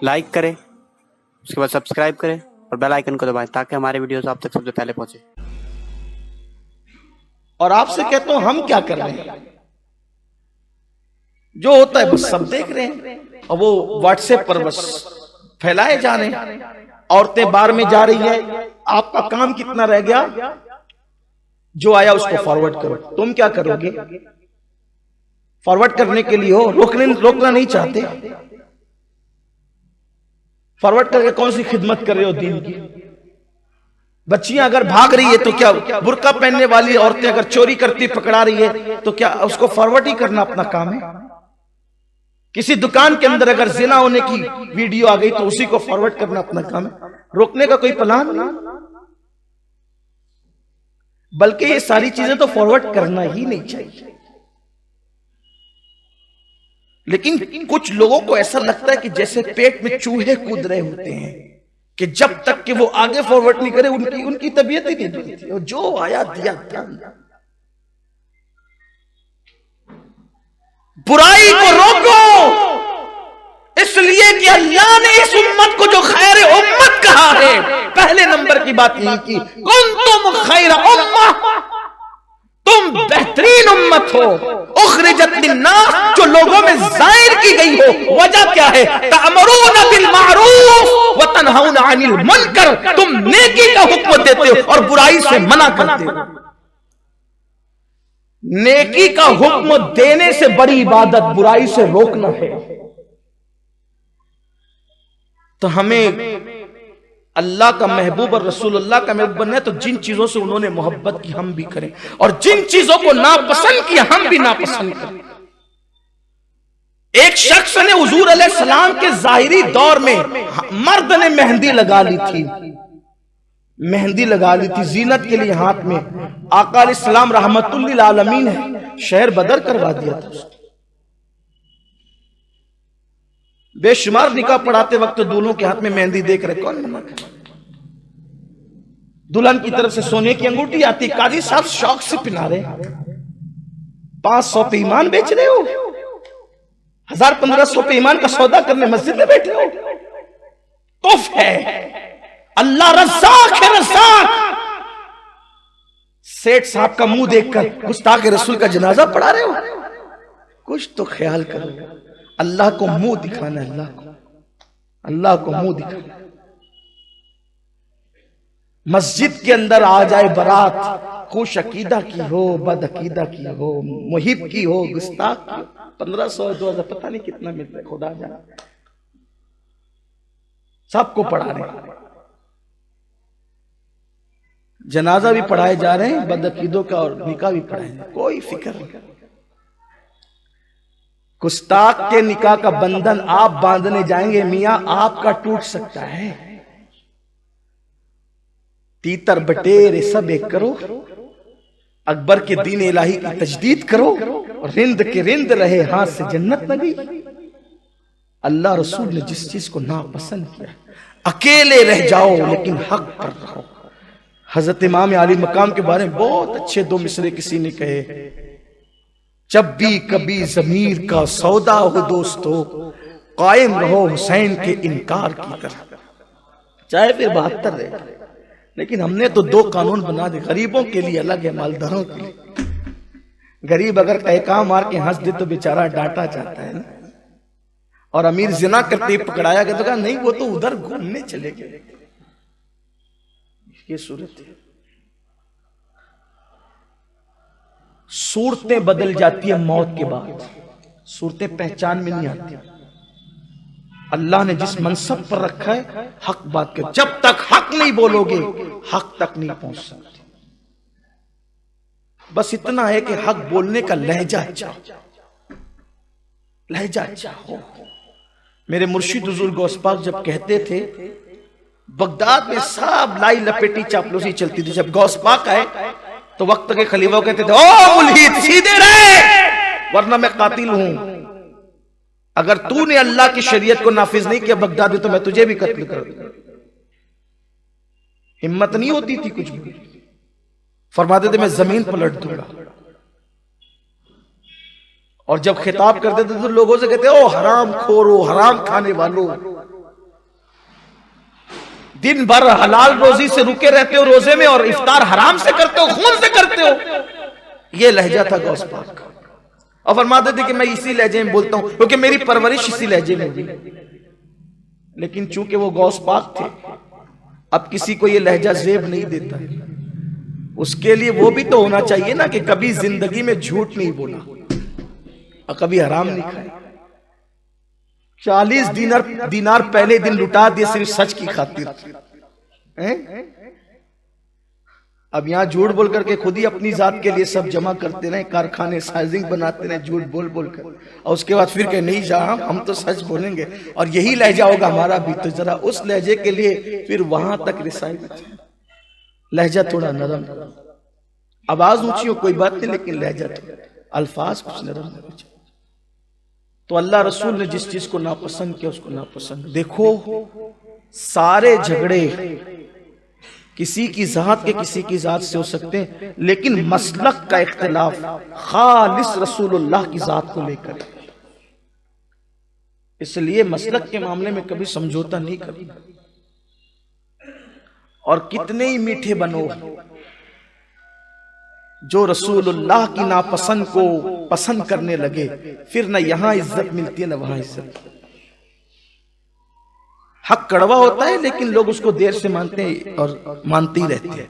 Like करें, उसके बाद सब्सक्राइब करें और बेल आइकन को दबाएं ताकि हमारे वीडियोस आप तक सबसे पहले पहुंचे। और आपसे कहता हूं हम क्या कर रहे हैं? जो होता है बस सब देख रहे हैं और वो व्हाट्सएप पर बस फैलाए जा रहे हैं। औरतें बार में जा रही है, आपका काम कितना रह गया? जो आया उसको फॉरवर्ड करो। तुम क्या करोगे? फॉरवर्ड करने के लिए हो, रोकना नहीं चाहते। फॉरवर्ड करके कौन सी खिदमत कर रहे हो दीन की? बच्चियां अगर भाग रही है तो क्या, बुर्का पहनने वाली औरतें अगर चोरी करती पकड़ा रही है तो क्या उसको फॉरवर्ड ही करना अपना काम है? किसी दुकान के अंदर अगर जिना होने की वीडियो आ गई तो उसी को फॉरवर्ड करना अपना काम है? रोकने का कोई प्लान नहीं। बल्कि ये सारी चीजें तो फॉरवर्ड करना ही नहीं चाहिए। लेकिन कुछ लोगों को ऐसा लगता है कि जैसे पेट में चूहे कूद रहे होते हैं कि जब तक कि वो आगे फॉरवर्ड नहीं करे उनकी तबीयत ही नहीं बनती। और जो आया दिया ध्यान। बुराई को रोको, इसलिए कि अल्लाह ने इस उम्मत को जो खैर उम्मत कहा है, पहले नंबर की बात यही की, कुंतुम खैर उम्मह, तुम बेहतरीन उम्मत हो, उखरिजत लिन्नास, जो लोगों में जाहिर की गई हो। वजह क्या है? तअमरूना बिल मारूफ व तनहौना अनिल मुनकर, तुम नेकी का हुक्म देते हो और बुराई से मना करते हो। नेकी का हुक्म देने से बड़ी इबादत बुराई से रोकना है। तो हमें अल्लाह का महबूब और रसूलुल्लाह का महबूब बनना है, तो जिन चीजों से उन्होंने मोहब्बत की हम भी करें और जिन चीजों को नापसंद किया हम भी नापसंद करें। एक शख्स ने हुजूर अलैहिस्सलाम के जाहिरी दौर में मर्द ने मेहंदी लगा ली थी, जीनत के लिए हाथ में। आका अलैहिस्सलाम रहमतुल लिल आलमीन है, शहर बदर करवा दिया था। बेशुमार निकाह पढ़ाते वक्त दूल्हों के हाथ में मेहंदी देख रहे, कौन मना करे? दुल्हन की तरफ से सोने की अंगूठी आती, काजी साहब शौक से पिला रहे। 500 पे ईमान बेच रहे हो, 1000-1500 पे ईमान का सौदा करने मस्जिद में बैठे हो। तुफ है, अल्लाह रज़्ज़ाक़ है, रज़्ज़ाक़। सेठ साहब का मुंह देखकर गुस्ताख रसूल का जनाजा पढ़ा रहे हो। कुछ तो ख्याल करो। अल्लाह को मुंह दिखाना, अल्लाह को मुंह दिखाना। मस्जिद के अंदर आ जाए बारात, खुश अकीदा की हो, बद अकीदा की हो, मुहिब की हो, गुस्ताख की हो, 1500-2000 पता नहीं कितना मिलता है, खुदा जाने। सबको पढ़ा रहे हैं, जनाजा भी पढ़ाए जा रहे हैं, बद अकीदों का और निकाह भी पढ़ाए जा रहे हैं। कोई फिक्र नहीं। गुस्ताख के निकाह का बंधन आप बांधने जाएंगे, मियां आपका टूट सकता है। तीतर बटेरे सब एक करो, अकबर के दीन इलाही की तजदीद करो, और रिंद के रिंद रहे हाथ से जन्नत न गई। अल्लाह रसूल ने जिस चीज को नापसंद किया, अकेले रह जाओ लेकिन हक पर रहो। हजरत इमाम आली मकाम के बारे में बहुत अच्छे 2 मिसरे किसी ने कहे, जब भी कभी जमीर का सौदा हो दोस्तों, कायम रहो हुसैन के इनकार की तरह, चाहे फिर 72 रहे। लेकिन हमने तो 2 कानून बना दे, गरीबों के लिए अलग है, मालदारों के लिए। गरीब अगर कहका मार के हंस दे तो बेचारा डांटा जाता है ना, और अमीर जिना करते पकड़ाया गया तो कहा नहीं वो तो उधर घूमने चले गए। ये सूरत है। सूरतें बदल जाती है मौत के बाद, सूरतें पहचान में नहीं आती। अल्लाह ने जिस मनसब पर रखा है हक बात कर, जब तक हक नहीं बोलोगे हक तक नहीं पहुंच सकते। बस इतना है कि हक बोलने का लहजा अच्छा हो। मेरे मुर्शिद हुजूर गौस पाक जब कहते थे, बगदाद में सब लाई लपेटी चापलूसी चलती थी। जब गौस पाक आए तो वक्त के खलीफा कहते थे, ओ मुल्हिद सीधे रहे वरना मैं कातिल हूं। अगर तूने अल्लाह की शरीयत को नाफिज नहीं किया बगदाद में तो मैं तुझे भी कत्ल कर दूंगा। हिम्मत नहीं होती थी कुछ भी, फरमाते थे मैं जमीन पलट दूंगा। और जब खिताब करते थे तो लोगों से कहते ओ हराम खोरो, हराम खाने वालों, दिन भर हलाल रोजी से रुके रहते हो रोजे में और इफ्तार हराम से करते हो, खून से करते हो। ये लहजा था गौस पाक का। और फरमाते थे कि मैं इसी लहजे में बोलता हूं क्योंकि मेरी परवरिश इसी लहजे में हुई। लेकिन चूंकि वो गौस पाक थे, अब किसी को ये लहजा जेब नहीं देता। उसके लिए वो भी तो होना चाहिए ना कि कभी जिंदगी में झूठ नहीं बोला और कभी हराम नहीं खाया। 40 दिनार पहले दिन लुटा दिए सिर्फ सच की खातिर। अब यहां झूठ बोल करके खुद ही अपनी जात के लिए सब जमा करते रहे, कारखाने साइजिंग बनाते रहे झूठ बोल बोल कर, और उसके बाद फिर कहे नहीं जा हम तो सच बोलेंगे और यही लहजा होगा हमारा भी। तो जरा उस लहजे के लिए फिर वहां तक रिसाई लहजा थोड़ा नरम, आवाज ऊंची हो कोई बात नहीं, लेकिन लहजा तो अल्फाज कुछ नरम। तो अल्लाह रसूल ने जिस चीज को नापसंद किया उसको नापसंद। देखो सारे झगड़े किसी की जात के किसी की जात से हो सकते हैं, लेकिन मसलक का इख्तिलाफ खालिस रसूलुल्लाह की जात को लेकर, इसलिए मसलक के मामले में कभी समझौता नहीं करना। और कितने ही मीठे बनो, जो रसूलुल्लाह की नापसंद को पसंद करने लगे, फिर न यहां इज्जत मिलती है न वहां इज्जत। हक कड़वा होता है लेकिन लोग उसको देर से मानते हैं और मानते ही रहते हैं।